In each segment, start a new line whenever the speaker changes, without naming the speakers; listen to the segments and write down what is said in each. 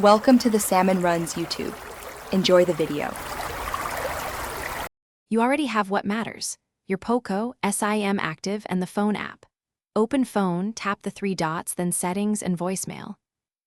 Welcome to the Salmon Runs YouTube. Enjoy the video.
You already have what matters: your Poco, SIM active, and the phone app. Open Phone, tap the three dots, then Settings and Voicemail.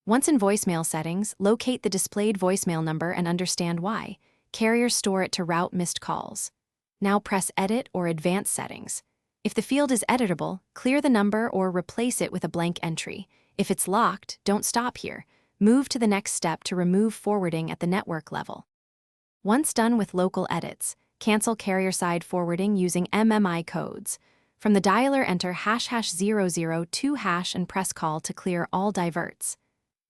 Once in Voicemail settings, locate the displayed voicemail number and understand why. Carriers store it to route missed calls. Now press Edit or Advanced Settings. If the field is editable, clear the number or replace it with a blank entry. If it's locked, don't stop here. Move to the next step to remove forwarding at the network level. Once done with local edits, cancel carrier-side forwarding using MMI codes. From the dialer, enter #002# and press call to clear all diverts.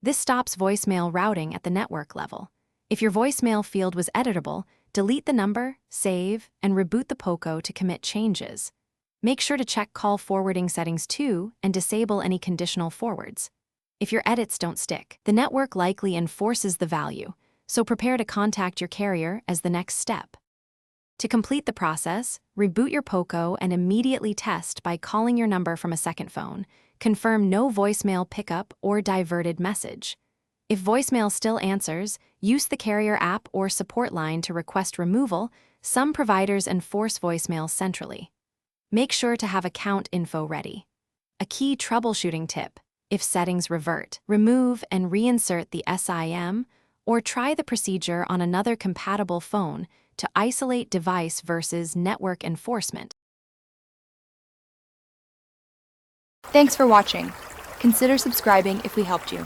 This stops voicemail routing at the network level. If your voicemail field was editable, delete the number, save, and reboot the Poco to commit changes. Make sure to check call forwarding settings too and disable any conditional forwards. If your edits don't stick, the network likely enforces the value, so prepare to contact your carrier as the next step. To complete the process, reboot your Poco and immediately test by calling your number from a second phone. Confirm no voicemail pickup or diverted message. If voicemail still answers, use the carrier app or support line to request removal. Some providers enforce voicemail centrally. Make sure to have account info ready. A key troubleshooting tip: if settings revert, remove and reinsert the SIM, or try the procedure on another compatible phone to isolate device versus network enforcement.
Thanks for watching. Consider subscribing if we helped you.